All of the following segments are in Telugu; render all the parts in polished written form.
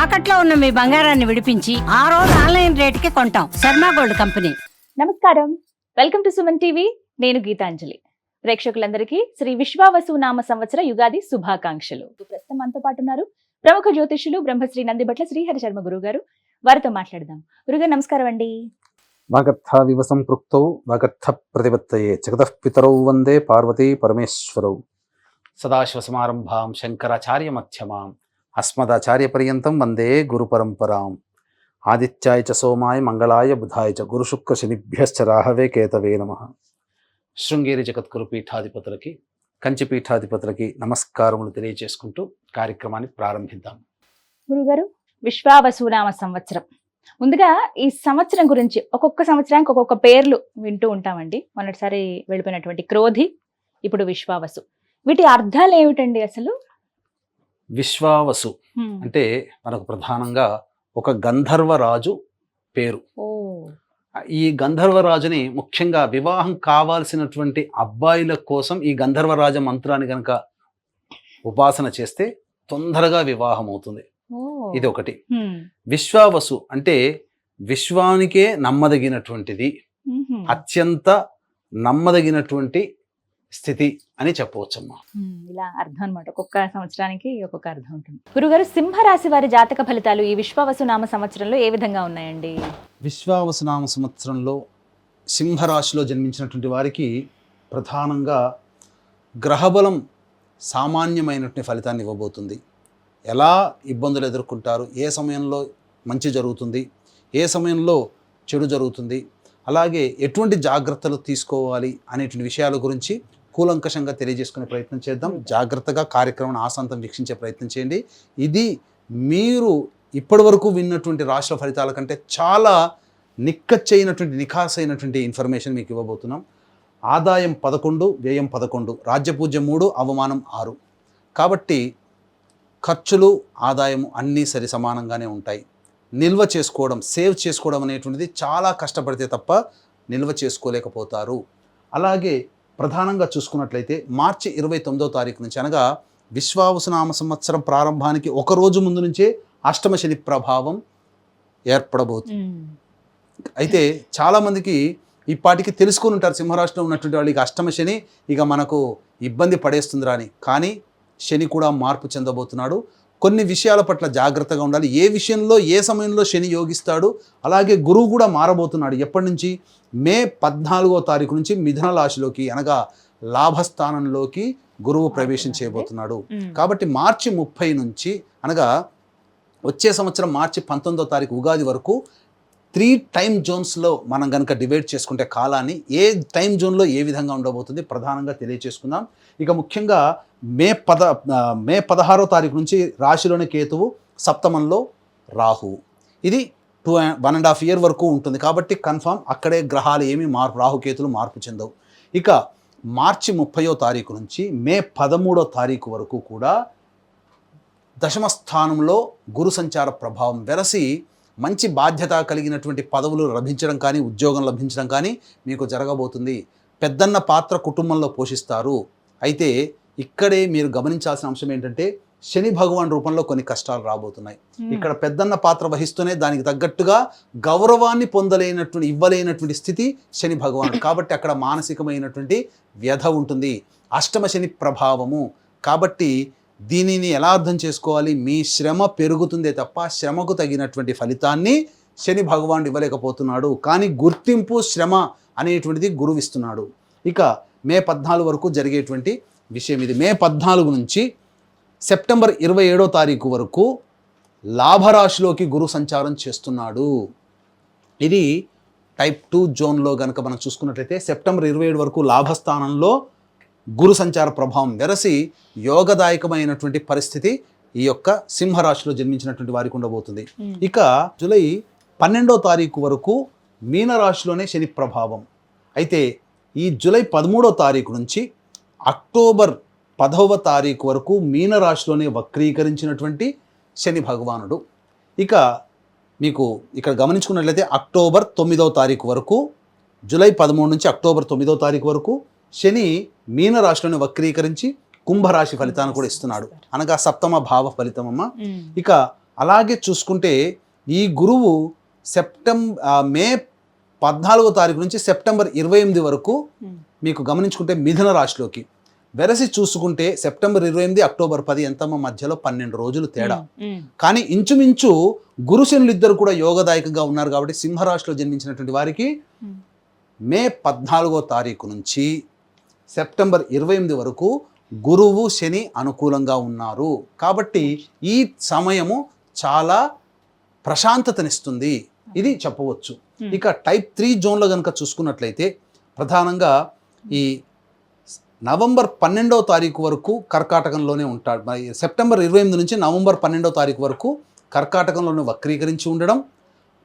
తాకట్లో ఉన్న మీ బంగారాన్ని విడిపించి ఆ రోజు ఆన్లైన్ రేటుకి కొంటాం. Sharma gold company. నమస్కారం, వెల్కమ్ టు సుమన్ టీవీ. నేను గీతాంజలి. ప్రేక్షకులందరికీ శ్రీ విశ్వావసు నామ సంవత్సర యుగాది శుభాకాంక్షలు. ప్రస్తుతం మనతో పాటు ఉన్నారు ప్రముఖ జ్యోతిష్యులు బ్రహ్మశ్రీ నందిబట్ల శ్రీహరి శర్మ గురువు గారు. వారితో మాట్లాడదాం. గురుగారు నమస్కారం అండి. వాగర్థ సంపృక్తౌ వాగర్థ ప్రతిపత్తయే జగతః పితరౌ వందే పార్వతీ పరమేశ్వరౌ. సదాశివసమారంభాం శంకరాచార్య మధ్యమాం అస్మదాచార్య పర్యంతం వందే గురు పరంపరాం. ఆదిత్యాయ చ సోమాయ మంగళాయ బుధాయ చ గురు శుక్ర శనిభ్యశ్చ రాహవే కేతవే నమః. శృంగేరి జగద్గురు పీఠాధిపతులకి, కంచి పీఠాధిపతులకి నమస్కారములు తెలియజేసుకుంటూ కార్యక్రమాన్ని ప్రారంభిద్దాం. గురుగారు, విశ్వావసు నామ సంవత్సరం, ముందుగా ఈ సంవత్సరం గురించి ఒక్కొక్క సంవత్సరానికి ఒక్కొక్క పేర్లు వింటూ ఉంటామండి. మొన్నటిసారి వెళ్ళిపోయినటువంటి క్రోధి, ఇప్పుడు విశ్వావసు. వీటి అర్థాలు ఏమిటండి అసలు? విశ్వావసు అంటే మనకు ప్రధానంగా ఒక గంధర్వరాజు పేరు. ఈ గంధర్వరాజుని ముఖ్యంగా వివాహం కావాల్సినటువంటి అబ్బాయిల కోసం ఈ గంధర్వరాజ మంత్రాన్ని కనుక ఉపాసన చేస్తే తొందరగా వివాహం అవుతుంది. ఇది ఒకటి. విశ్వావసు అంటే విశ్వానికే నమ్మదగినటువంటిది, అత్యంత నమ్మదగినటువంటి స్థితి అని చెప్పవచ్చమ్మా. ఇలా అర్థం అనమాట. ఒక్కొక్క సంవత్సరానికి ఒక్కొక్క అర్థం ఉంటుంది. గురుగారు, సింహరాశి వారి జాతక ఫలితాలు ఈ విశ్వావసు నామ సంవత్సరంలో ఏ విధంగా ఉన్నాయండి? విశ్వావసు నామ సంవత్సరంలో సింహరాశిలో జన్మించినటువంటి వారికి ప్రధానంగా గ్రహబలం సామాన్యమైనటువంటి ఫలితాన్ని ఇవ్వబోతుంది. ఎలా ఇబ్బందులు ఎదుర్కొంటారు, ఏ సమయంలో మంచి జరుగుతుంది, ఏ సమయంలో చెడు జరుగుతుంది, అలాగే ఎటువంటి జాగ్రత్తలు తీసుకోవాలి అనేటువంటి విషయాల గురించి కూలంకషంగా తెలియజేసుకునే ప్రయత్నం చేద్దాం. జాగ్రత్తగా కార్యక్రమం ఆశాంతం వీక్షించే ప్రయత్నం చేయండి. ఇది మీరు ఇప్పటి వరకు విన్నటువంటి రాశుల ఫలితాల కంటే చాలా నిక్కచ్చైనటువంటి నిఖాసైనటువంటి ఇన్ఫర్మేషన్ మీకు ఇవ్వబోతున్నాం. ఆదాయం 11, వ్యయం 11, రాజ్యపూజ్యం 3, అవమానం 6. కాబట్టి ఖర్చులు ఆదాయము అన్నీ సరి సమానంగానే ఉంటాయి. నిల్వ చేసుకోవడం, సేవ్ చేసుకోవడం అనేటువంటిది చాలా కష్టపడితే తప్ప నిల్వ చేసుకోలేకపోతారు. అలాగే ప్రధానంగా చూసుకున్నట్లయితే మార్చి 29వ తారీఖు నుంచి, అనగా విశ్వావసు నామ సంవత్సరం ప్రారంభానికి ఒక రోజు ముందు నుంచే అష్టమ శని ప్రభావం ఏర్పడబోతుంది. అయితే చాలామందికి ఇప్పటికి తెలుసుకుని ఉంటారు, సింహరాశిలో ఉన్నటువంటి వాళ్ళకి అష్టమ శని ఇక మనకు ఇబ్బంది పడేస్తుందిరా అని. కానీ శని కూడా మార్పు చెందబోతున్నాడు. కొన్ని విషయాల పట్ల జాగ్రత్తగా ఉండాలి. ఏ విషయంలో ఏ సమయంలో శని యోగిస్తాడు. అలాగే గురువు కూడా మారబోతున్నాడు. ఎప్పటి నుంచి? మే 14వ తారీఖు నుంచి మిథున రాశిలోకి, అనగా లాభస్థానంలోకి గురువు ప్రవేశం చేయబోతున్నాడు. కాబట్టి మార్చి 30 నుంచి, అనగా వచ్చే సంవత్సరం మార్చి 19వ తారీఖు ఉగాది వరకు 3 టైం జోన్స్లో మనం కనుక డివైడ్ చేసుకుంటే కాలాన్ని, ఏ టైం జోన్లో ఏ విధంగా ఉండబోతుంది ప్రధానంగా తెలియచేసుకుందాం. ఇక ముఖ్యంగా మే 16వ తారీఖు నుంచి రాశిలోని కేతువు, సప్తమంలో రాహువు. ఇది 1.5 year వరకు ఉంటుంది. కాబట్టి కన్ఫామ్ అక్కడే గ్రహాలు ఏమీ రాహుకేతులు మార్పు చెందవు. ఇక మార్చి 30వ తారీఖు నుంచి మే 13వ తారీఖు వరకు కూడా దశమ స్థానంలో గురు సంచార ప్రభావం వెరసి మంచి బాధ్యత కలిగినటువంటి పదవులు లభించడం కానీ, ఉద్యోగం లభించడం కానీ మీకు జరగబోతుంది. పెద్దన్న పాత్ర కుటుంబంలో పోషిస్తారు. అయితే ఇక్కడే మీరు గమనించాల్సిన అంశం ఏంటంటే, శని భగవాన్ రూపంలో కొన్ని కష్టాలు రాబోతున్నాయి. ఇక్కడ పెద్దన్న పాత్ర వహిస్తూనే దానికి తగ్గట్టుగా గౌరవాన్ని ఇవ్వలేనటువంటి స్థితి శని భగవానుడు. కాబట్టి అక్కడ మానసికమైనటువంటి వ్యధ ఉంటుంది. అష్టమ శని ప్రభావము. కాబట్టి దీనిని ఎలా అర్థం చేసుకోవాలి? మీ శ్రమ పెరుగుతుందే తప్ప శ్రమకు తగినటువంటి ఫలితాన్ని శని భగవానుడు ఇవ్వలేకపోతున్నాడు. కానీ గుర్తింపు, శ్రమ అనేటువంటిది గురువు ఇస్తున్నాడు. ఇక మే 14 వరకు జరిగేటువంటి విషయం ఇది. మే 14 నుంచి సెప్టెంబర్ 27వ తారీఖు వరకు లాభరాశిలోకి గురు సంచారం చేస్తున్నాడు. ఇది టైప్ 2 జోన్లో కనుక మనం చూసుకున్నట్లయితే సెప్టెంబర్ 27 వరకు లాభస్థానంలో గురు సంచార ప్రభావం వెరసి యోగదాయకమైనటువంటి పరిస్థితి ఈ యొక్క సింహరాశిలో జన్మించినటువంటి వారికి ఉండబోతుంది. ఇక జూలై 12వ తారీఖు వరకు మీనరాశిలోనే శని ప్రభావం. అయితే ఈ జూలై 13వ తారీఖు నుంచి అక్టోబర్ 10వ తారీఖు వరకు మీనరాశిలోనే వక్రీకరించినటువంటి శని భగవానుడు. ఇక మీకు ఇక్కడ గమనించుకున్నట్లయితే అక్టోబర్ 9వ తారీఖు వరకు, జూలై 13 నుంచి అక్టోబర్ 9వ తారీఖు వరకు శని మీనరాశిలోనే వక్రీకరించి కుంభరాశి ఫలితాన్ని కూడా ఇస్తున్నాడు, అనగా సప్తమ భావ ఫలితం అమ్మ. ఇక అలాగే చూసుకుంటే ఈ గురువు మే 14వ తారీఖు నుంచి సెప్టెంబర్ 28 వరకు మీకు గమనించుకుంటే మిథున రాశిలోకి, వెరసి చూసుకుంటే సెప్టెంబర్ 28 అక్టోబర్ 10 ఎంతమ్మ మధ్యలో 12 రోజులు తేడా. కానీ ఇంచుమించు గురు శనులు ఇద్దరు కూడా యోగదాయకంగా ఉన్నారు కాబట్టి సింహరాశిలో జన్మించినటువంటి వారికి మే 14వ తారీఖు నుంచి సెప్టెంబర్ 28 వరకు గురువు శని అనుకూలంగా ఉన్నారు. కాబట్టి ఈ సమయము చాలా ప్రశాంతతనిస్తుంది, ఇది చెప్పవచ్చు. ఇక టైప్ 3 జోన్లో కనుక చూసుకున్నట్లయితే ప్రధానంగా ఈ నవంబర్ 12వ తారీఖు వరకు కర్కాటకంలోనే ఉంటాడు. సెప్టెంబర్ 28 నుంచి నవంబర్ 12వ తారీఖు వరకు కర్కాటకంలోనే వక్రీకరించి ఉండడం,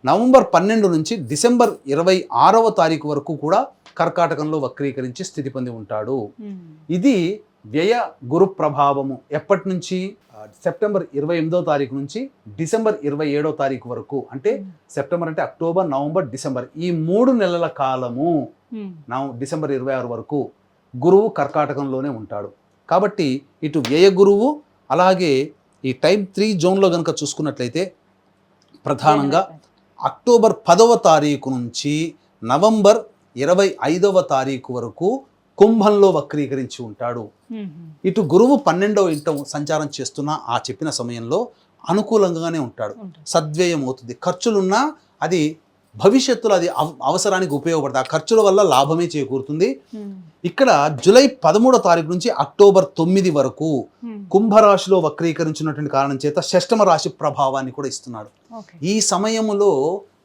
నవంబర్ 12 నుంచి డిసెంబర్ 26వ తారీఖు వరకు కూడా కర్కాటకంలో వక్రీకరించి స్థితి పొంది ఉంటాడు. ఇది వ్యయ గురు ప్రభావము ఎప్పటి నుంచి సెప్టెంబర్ 28వ తారీఖు నుంచి డిసెంబర్ 27వ తారీఖు వరకు, అంటే సెప్టెంబర్ అంటే అక్టోబర్, నవంబర్, డిసెంబర్, ఈ 3 నెలల కాలము డిసెంబర్ 26 వరకు గురువు కర్కాటకంలోనే ఉంటాడు. కాబట్టి ఇటు వ్యయ గురువు అలాగే ఈ టైప్ 3 జోన్లో కనుక చూసుకున్నట్లయితే ప్రధానంగా అక్టోబర్ 10వ తారీఖు నుంచి నవంబర్ 25వ తారీఖు వరకు కుంభంలో వక్రీకరించి ఉంటాడు. ఇటు గురువు 12వ ఇంట సంచారం చేస్తున్న ఆ చెప్పిన సమయంలో అనుకూలంగానే ఉంటాడు. సద్వ్యయం అవుతుంది, ఖర్చులున్నా అది భవిష్యత్తులో అది అవసరానికి ఉపయోగపడుతుంది, ఆ ఖర్చుల వల్ల లాభమే చేకూరుతుంది. ఇక్కడ జూలై 13వ తారీఖు నుంచి అక్టోబర్ 9 వరకు కుంభరాశిలో వక్రీకరించినటువంటి కారణం చేత షష్టమ రాశి ప్రభావాన్ని కూడా ఇస్తున్నాడు. ఈ సమయంలో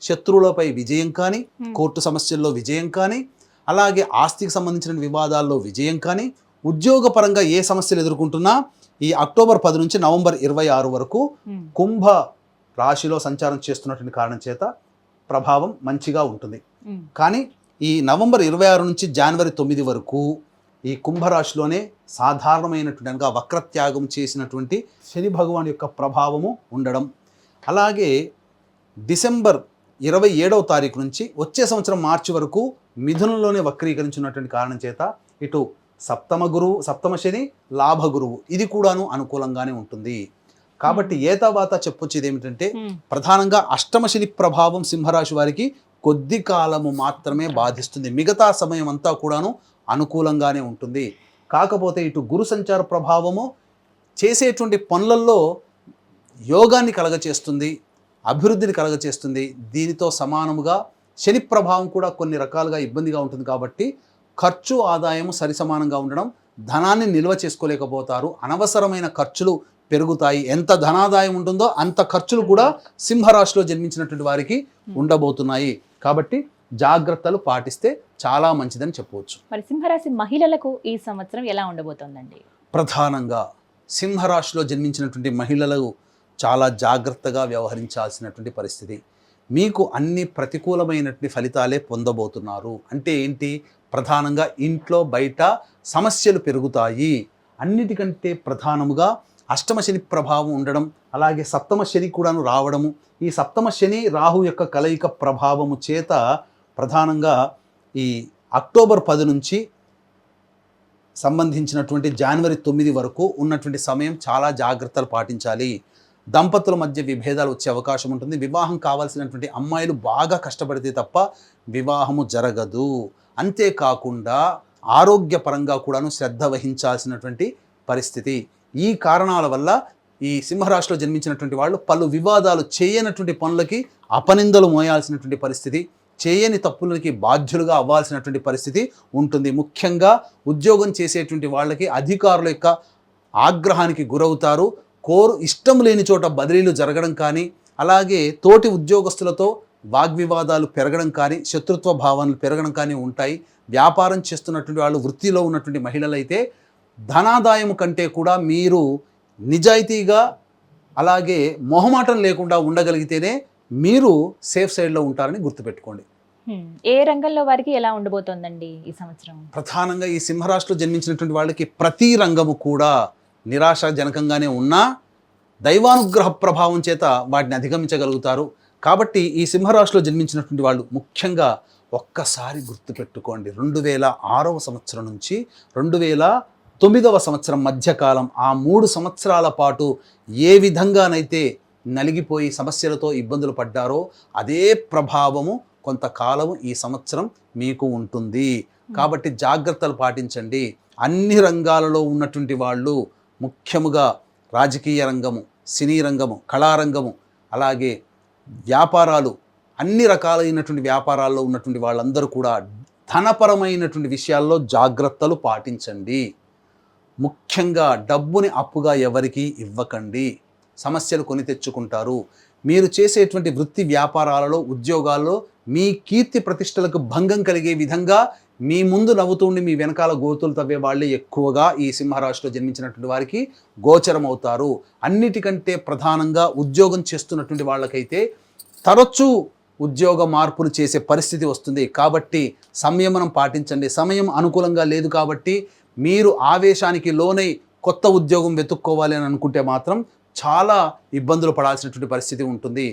శత్రువులపై విజయం కానీ, కోర్టు సమస్యల్లో విజయం కానీ, అలాగే ఆస్తికి సంబంధించిన వివాదాల్లో విజయం కానీ, ఉద్యోగపరంగా ఏ సమస్యలు ఎదుర్కొంటున్నా ఈ అక్టోబర్ 10 నుంచి నవంబర్ 26 వరకు కుంభ రాశిలో సంచారం చేస్తున్నటువంటి కారణం చేత ప్రభావం మంచిగా ఉంటుంది. కానీ ఈ నవంబర్ 26 నుంచి జనవరి 9 వరకు ఈ కుంభరాశిలోనే సాధారణమైనటువంటి వక్రత్యాగం చేసినటువంటి శని భగవాన్ యొక్క ప్రభావము ఉండడం, అలాగే డిసెంబర్ 27వ తారీఖు నుంచి వచ్చే సంవత్సరం మార్చి వరకు మిథునంలోనే వక్రీకరించినటువంటి కారణం చేత ఇటు సప్తమ శని, లాభ గురువు ఇది కూడాను అనుకూలంగానే ఉంటుంది. కాబట్టి ఏతావాత చెప్పొచ్చేది ఏమిటంటే ప్రధానంగా అష్టమ శని ప్రభావం సింహరాశి వారికి కొద్ది కాలము మాత్రమే బాధిస్తుంది, మిగతా సమయం అంతా కూడాను అనుకూలంగానే ఉంటుంది. కాకపోతే ఇటు గురు సంచార ప్రభావము చేసేటువంటి పనులలో యోగాన్ని కలగచేస్తుంది, అభివృద్ధిని కలగచేస్తుంది. దీనితో సమానముగా శని ప్రభావం కూడా కొన్ని రకాలుగా ఇబ్బందిగా ఉంటుంది. కాబట్టి ఖర్చు ఆదాయము సరిసమానంగా ఉండడం, ధనాన్ని నిల్వ చేసుకోలేకపోతారు, అనవసరమైన ఖర్చులు పెరుగుతాయి. ఎంత ధనాదాయం ఉంటుందో అంత ఖర్చులు కూడా సింహరాశిలో జన్మించినటువంటి వారికి ఉండబోతున్నాయి. కాబట్టి జాగ్రత్తలు పాటిస్తే చాలా మంచిదని చెప్పవచ్చు. మరి సింహరాశి మహిళలకు ఈ సంవత్సరం ఎలా ఉండబోతోందండి? ప్రధానంగా సింహరాశిలో జన్మించినటువంటి మహిళలు చాలా జాగ్రత్తగా వ్యవహరించాల్సినటువంటి పరిస్థితి. మీకు అన్ని ప్రతికూలమైనటువంటి ఫలితాలే పొందబోతున్నారు. అంటే ఏంటి? ప్రధానంగా ఇంట్లో బయట సమస్యలు పెరుగుతాయి. అన్నిటికంటే ప్రధానముగా అష్టమ శని ప్రభావం ఉండడం, అలాగే సప్తమ శని కూడాను రావడము, ఈ సప్తమ శని రాహు యొక్క కలయిక ప్రభావము చేత ప్రధానంగా ఈ అక్టోబర్ 10 నుంచి సంబంధించినటువంటి జనవరి 9 వరకు ఉన్నటువంటి సమయం చాలా జాగ్రత్తలు పాటించాలి. దంపతుల మధ్య విభేదాలు వచ్చే అవకాశం ఉంటుంది. వివాహం కావాల్సినటువంటి అమ్మాయిలు బాగా కష్టపడితే తప్ప వివాహము జరగదు. అంతేకాకుండా ఆరోగ్యపరంగా కూడాను శ్రద్ధ వహించాల్సినటువంటి పరిస్థితి. ఈ కారణాల వల్ల ఈ సింహరాశిలో జన్మించినటువంటి వాళ్ళు పలు వివాదాలు, చేయనటువంటి పనులకి అపనిందలు మోయాల్సినటువంటి పరిస్థితి, చేయని తప్పులకి బాధ్యులుగా అవ్వాల్సినటువంటి పరిస్థితి ఉంటుంది. ముఖ్యంగా ఉద్యోగం చేసేటువంటి వాళ్ళకి అధికారుల యొక్క ఆగ్రహానికి గురవుతారు. ఇష్టం లేని చోట బదిలీలు జరగడం కానీ, అలాగే తోటి ఉద్యోగస్తులతో వాగ్వివాదాలు పెరగడం కానీ, శత్రుత్వ భావనలు పెరగడం కానీ ఉంటాయి. వ్యాపారం చేస్తున్నటువంటి వాళ్ళు, వృత్తిలో ఉన్నటువంటి మహిళలైతే ధనాదాయం కంటే కూడా మీరు నిజాయితీగా అలాగే మొహమాటం లేకుండా ఉండగలిగితేనే మీరు సేఫ్ సైడ్లో ఉంటారని గుర్తుపెట్టుకోండి. ఏ రంగంలో వారికి ఎలా ఉండబోతోందండి ఈ సంవత్సరం? ప్రధానంగా ఈ సింహరాశిలో జన్మించినటువంటి వాళ్ళకి ప్రతి రంగము కూడా నిరాశాజనకంగానే ఉన్నా దైవానుగ్రహ ప్రభావం చేత వాటిని అధిగమించగలుగుతారు. కాబట్టి ఈ సింహరాశిలో జన్మించినటువంటి వాళ్ళు ముఖ్యంగా ఒక్కసారి గుర్తుపెట్టుకోండి, 2006వ సంవత్సరం నుంచి 2009వ సంవత్సరం మధ్యకాలం, ఆ 3 సంవత్సరాల పాటు ఏ విధంగానైతే నలిగిపోయి సమస్యలతో ఇబ్బందులు పడ్డారో అదే ప్రభావము కొంతకాలము ఈ సంవత్సరం మీకు ఉంటుంది. కాబట్టి జాగ్రత్తలు పాటించండి. అన్ని రంగాలలో ఉన్నటువంటి వాళ్ళు, ముఖ్యముగా రాజకీయ రంగము, సినీ రంగము, కళారంగము, అలాగే వ్యాపారాలు, అన్ని రకాలైనటువంటి వ్యాపారాల్లో ఉన్నటువంటి వాళ్ళందరూ కూడా ధనపరమైనటువంటి విషయాల్లో జాగ్రత్తలు పాటించండి. ముఖ్యంగా డబ్బుని అప్పుగా ఎవరికీ ఇవ్వకండి. సమస్యలు కొని తెచ్చుకుంటారు. మీరు చేసేటువంటి వృత్తి వ్యాపారాలలో, ఉద్యోగాల్లో మీ కీర్తి ప్రతిష్టలకు భంగం కలిగే విధంగా మీ ముందు నవ్వుతుండి మీ వెనకాల గోతులు తవ్వే వాళ్ళే ఎక్కువగా ఈ సింహరాశిలో జన్మించినటువంటి వారికి గోచరం అవుతారు. అన్నిటికంటే ప్రధానంగా ఉద్యోగం చేస్తున్నటువంటి వాళ్ళకైతే తరచూ ఉద్యోగ మార్పులు చేసే పరిస్థితి వస్తుంది. కాబట్టి సంయమనం పాటించండి. సమయం అనుకూలంగా లేదు కాబట్టి మీరు ఆవేశానికి లోనై కొత్త ఉద్యోగం వెతుక్కోవాలి అని అనుకుంటే మాత్రం చాలా ఇబ్బందులు పడాల్సినటువంటి పరిస్థితి ఉంటుంది.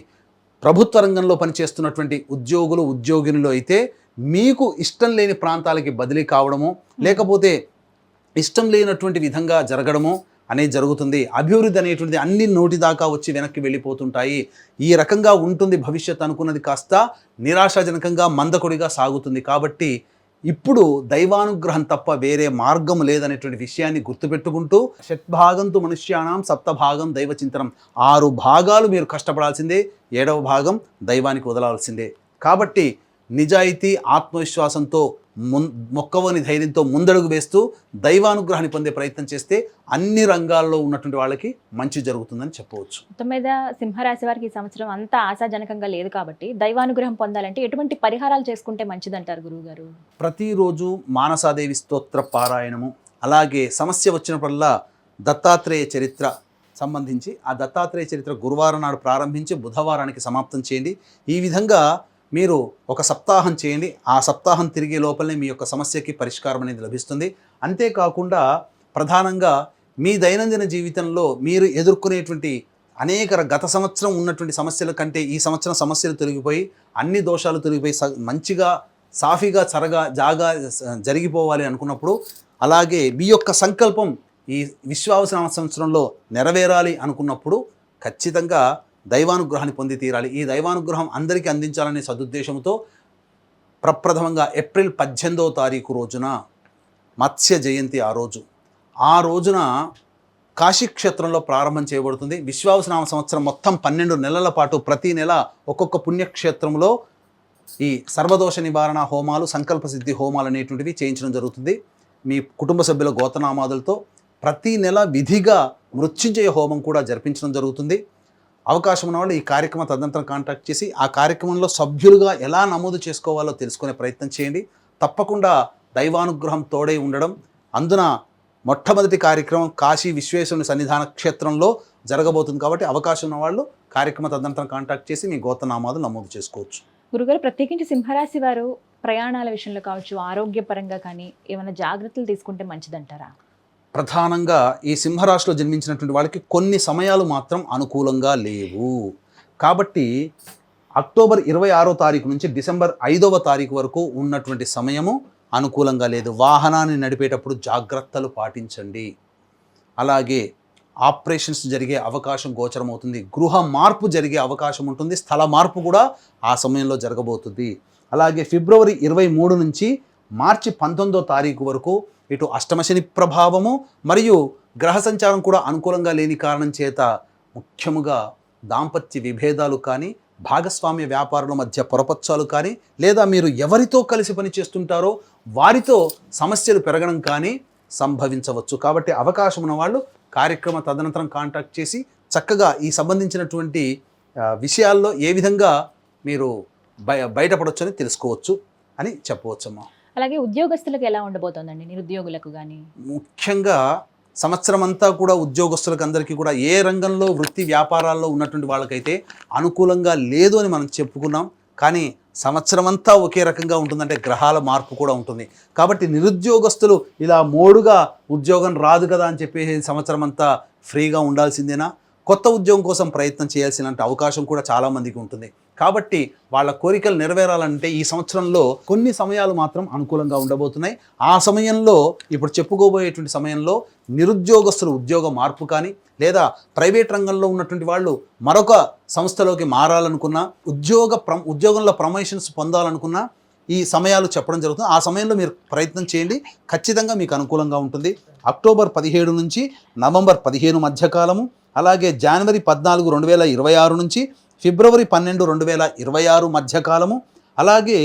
ప్రభుత్వ రంగంలో పనిచేస్తున్నటువంటి ఉద్యోగులు అయితే మీకు ఇష్టం లేని ప్రాంతాలకి బదిలీ కావడము, లేకపోతే ఇష్టం లేనటువంటి విధంగా జరగడము అనేది జరుగుతుంది. అభివృద్ధి అనేటువంటిది అన్ని నోటి దాకా వచ్చి వెనక్కి వెళ్ళిపోతుంటాయి. ఈ రకంగా ఉంటుంది భవిష్యత్ అనుకున్నది కాస్త నిరాశాజనకంగా మందకొడిగా సాగుతుంది. కాబట్టి ఇప్పుడు దైవానుగ్రహం తప్ప వేరే మార్గం లేదనేటువంటి విషయాన్ని గుర్తుపెట్టుకుంటూ షట్భాగంతో మనుష్యానాం సప్తభాగం దైవ చింతనం, 6 భాగాలు మీరు కష్టపడాల్సిందే, 7వ భాగం దైవానికి వదలాల్సిందే. కాబట్టి నిజాయితీ, ఆత్మవిశ్వాసంతో మొక్కవని ధైర్యంతో ముందడుగు వేస్తూ దైవానుగ్రహాన్ని పొందే ప్రయత్నం చేస్తే అన్ని రంగాల్లో ఉన్నటువంటి వాళ్ళకి మంచి జరుగుతుందని చెప్పవచ్చు. మొత్తం మీద సింహరాశి వారికి ఈ సంవత్సరం అంతా ఆశాజనకంగా లేదు కాబట్టి దైవానుగ్రహం పొందాలంటే ఎటువంటి పరిహారాలు చేసుకుంటే మంచిదంటారు గురువుగారు? ప్రతిరోజు మానసాదేవి స్తోత్ర పారాయణము, అలాగే సమస్య వచ్చినప్పుడల్లా దత్తాత్రేయ చరిత్ర సంబంధించి ఆ దత్తాత్రేయ చరిత్ర గురువారం నాడు ప్రారంభించి బుధవారానికి సమాప్తం చేయండి. ఈ విధంగా మీరు ఒక సప్తాహం చేయండి. ఆ సప్తాహం తిరిగే లోపలనే మీ యొక్క సమస్యకి పరిష్కారం అనేది లభిస్తుంది. అంతేకాకుండా ప్రధానంగా మీ దైనందిన జీవితంలో మీరు ఎదుర్కొనేటువంటి గత సంవత్సరం ఉన్నటువంటి సమస్యల కంటే ఈ సంవత్సరం సమస్యలు తొలగిపోయి అన్ని దోషాలు తొలగిపోయి మంచిగా సాఫీగా జరిగిపోవాలి అనుకున్నప్పుడు, అలాగే మీ యొక్క సంకల్పం ఈ విశ్వావసనామ సంవత్సరంలో నెరవేరాలి అనుకున్నప్పుడు ఖచ్చితంగా దైవానుగ్రహాన్ని పొంది తీరాలి. ఈ దైవానుగ్రహం అందరికీ అందించాలనే సదుద్దేశంతో ప్రప్రథమంగా ఏప్రిల్ 18వ తారీఖు రోజున మత్స్య జయంతి, ఆ రోజున కాశీక్షేత్రంలో ప్రారంభం చేయబడుతుంది. విశ్వావసనామ సంవత్సరం మొత్తం 12 నెలల పాటు ప్రతి నెల ఒక్కొక్క పుణ్యక్షేత్రంలో ఈ సర్వదోష నివారణ హోమాలు, సంకల్ప సిద్ధి హోమాలు అనేటువంటివి చేయించడం జరుగుతుంది. మీ కుటుంబ సభ్యుల గోత్రనామాదులతో ప్రతి నెల విధిగా మృత్యుంజయ హోమం కూడా జరిపించడం జరుగుతుంది. అవకాశం ఉన్న వాళ్ళు ఈ కార్యక్రమం తదనంతరం కాంటాక్ట్ చేసి ఆ కార్యక్రమంలో సభ్యులుగా ఎలా నమోదు చేసుకోవాలో తెలుసుకునే ప్రయత్నం చేయండి. తప్పకుండా దైవానుగ్రహం తోడై ఉండడం. అందున మొట్టమొదటి కార్యక్రమం కాశీ విశ్వేశ్వరుని సన్నిధాన క్షేత్రంలో జరగబోతుంది. కాబట్టి అవకాశం ఉన్న వాళ్ళు కార్యక్రమం తదనంతరం కాంటాక్ట్ చేసి మీ గోత్రనామాలు నమోదు చేసుకోవచ్చు. గురుగారు, ప్రత్యేకించి సింహరాశి వారు ప్రయాణాల విషయంలో కావచ్చు, ఆరోగ్యపరంగా కానీ ఏమైనా జాగ్రత్తలు తీసుకుంటే మంచిదంటారా? ప్రధానంగా ఈ సింహరాశిలో జన్మించినటువంటి వాళ్ళకి కొన్ని సమయాలు మాత్రం అనుకూలంగా లేవు. కాబట్టి అక్టోబర్ 26వ తారీఖు నుంచి డిసెంబర్ 5వ తారీఖు వరకు ఉన్నటువంటి సమయము అనుకూలంగా లేదు. వాహనాన్ని నడిపేటప్పుడు జాగ్రత్తలు పాటించండి. అలాగే ఆపరేషన్స్ జరిగే అవకాశం గోచరమవుతుంది. గృహ మార్పు జరిగే అవకాశం ఉంటుంది. స్థల మార్పు కూడా ఆ సమయంలో జరగబోతుంది. అలాగే ఫిబ్రవరి 23 నుంచి మార్చి 19వ తారీఖు వరకు ఇటు అష్టమశని ప్రభావము మరియు గ్రహ సంచారం కూడా అనుకూలంగా లేని కారణం చేత ముఖ్యముగా దాంపత్య విభేదాలు కానీ, భాగస్వామ్య వ్యాపారుల మధ్య పొరపచ్చాలు కానీ, లేదా మీరు ఎవరితో కలిసి పని చేస్తుంటారో వారితో సమస్యలు పెరగడం కానీ సంభవించవచ్చు. కాబట్టి అవకాశం ఉన్న వాళ్ళు కార్యక్రమ తదనంతరం కాంటాక్ట్ చేసి చక్కగా ఈ సంబంధించినటువంటి విషయాల్లో ఏ విధంగా మీరు బయటపడవచ్చు అని తెలుసుకోవచ్చు అని చెప్పవచ్చమ్మా. అలాగే ఉద్యోగస్తులకు ఎలా ఉండబోతోందండి, నిరుద్యోగులకు కానీ? ముఖ్యంగా సంవత్సరం అంతా కూడా ఉద్యోగస్తులకు అందరికీ కూడా ఏ రంగంలో వృత్తి వ్యాపారాల్లో ఉన్నటువంటి వాళ్ళకైతే అనుకూలంగా లేదు అని మనం చెప్పుకున్నాం. కానీ సంవత్సరం అంతా ఒకే రకంగా ఉంటుందంటే గ్రహాల మార్పు కూడా ఉంటుంది. కాబట్టి నిరుద్యోగస్తులు ఇలా మోడుగా ఉద్యోగం రాదు కదా అని చెప్పేసి సంవత్సరం అంతా ఫ్రీగా ఉండాల్సిందేనా? కొత్త ఉద్యోగం కోసం ప్రయత్నం చేయాల్సిన అవకాశం కూడా చాలామందికి ఉంటుంది. కాబట్టి వాళ్ళ కోరికలు నెరవేరాలంటే ఈ సంవత్సరంలో కొన్ని సమయాలు మాత్రం అనుకూలంగా ఉండబోతున్నాయి. ఆ సమయంలో ఇప్పుడు చెప్పుకోబోయేటువంటి సమయంలో నిరుద్యోగస్తులు ఉద్యోగ మార్పు కానీ, లేదా ప్రైవేట్ రంగంలో ఉన్నటువంటి వాళ్ళు మరొక సంస్థలోకి మారాలనుకున్నా, ఉద్యోగంలో ప్రమోషన్స్ పొందాలనుకున్నా ఈ సమయాలు చెప్పడం జరుగుతుంది. ఆ సమయంలో మీరు ప్రయత్నం చేయండి, ఖచ్చితంగా మీకు అనుకూలంగా ఉంటుంది. అక్టోబర్ 17 నుంచి నవంబర్ 15 మధ్యకాలము, అలాగే జనవరి 14, 2026 నుంచి ఫిబ్రవరి 12, 2026 మధ్యకాలము, అలాగే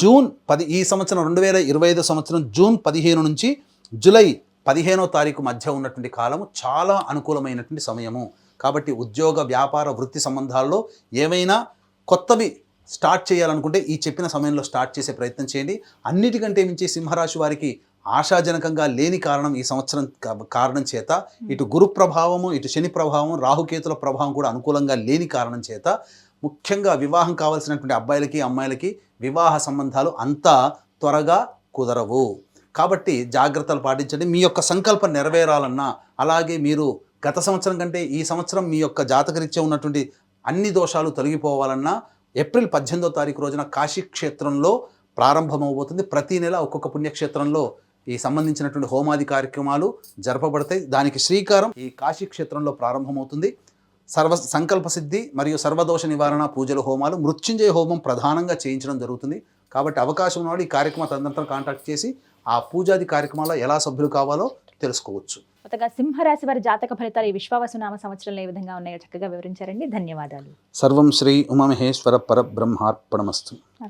జూన్ 10 ఈ సంవత్సరం 2025 సంవత్సరం జూన్ 15 నుంచి జూలై 15వ తారీఖు మధ్య ఉన్నటువంటి కాలము చాలా అనుకూలమైనటువంటి సమయము. కాబట్టి ఉద్యోగ, వ్యాపార, వృత్తి సంబంధాల్లో ఏమైనా కొత్తవి స్టార్ట్ చేయాలనుకుంటే ఈ చెప్పిన సమయంలో స్టార్ట్ చేసే ప్రయత్నం చేయండి. అన్నిటికంటే మించి సింహరాశి వారికి ఆశాజనకంగా లేని కారణం ఈ సంవత్సరం కారణం చేత, ఇటు గురు ప్రభావము, ఇటు శని ప్రభావం, రాహుకేతుల ప్రభావం కూడా అనుకూలంగా లేని కారణం చేత ముఖ్యంగా వివాహం కావాల్సినటువంటి అబ్బాయిలకి, అమ్మాయిలకి వివాహ సంబంధాలు అంత త్వరగా కుదరవు. కాబట్టి జాగ్రత్తలు పాటించండి. మీ యొక్క సంకల్పం నెరవేరాలన్నా, అలాగే మీరు గత సంవత్సరం కంటే ఈ సంవత్సరం మీ యొక్క జాతకరీత్యా ఉన్నటువంటి అన్ని దోషాలు తొలగిపోవాలన్నా ఏప్రిల్ 18వ తారీఖు రోజున కాశీ క్షేత్రంలో ప్రారంభమవబోతుంది. ప్రతి నెల ఒక్కొక్క పుణ్యక్షేత్రంలో ఈ సంబంధించినటువంటి హోమాది కార్యక్రమాలు జరపబడతాయి. దానికి శ్రీకారం ఈ కాశీ క్షేత్రంలో ప్రారంభమవుతుంది. సర్వ సంకల్ప సిద్ధి మరియు సర్వదోష నివారణ పూజలు, హోమాలు, మృత్యుంజయ హోమం ప్రధానంగా చేయించడం జరుగుతుంది. కాబట్టి అవకాశం ఉన్నవాడు ఈ కార్యక్రమం తదనంతరం కాంటాక్ట్ చేసి ఆ పూజాది కార్యక్రమాల్లో ఎలా సభ్యులు కావాలో తెలుసుకోవచ్చు. కొత్తగా సింహరాశి వారి జాతక ఫలితాలు ఈ విశ్వావసునామ సంవత్సరంలో ఏ విధంగా ఉన్నాయో చక్కగా వివరించారండి. ధన్యవాదాలు. సర్వం శ్రీ ఉమామహేశ్వర పరబ్రహ్మార్పణమస్తు.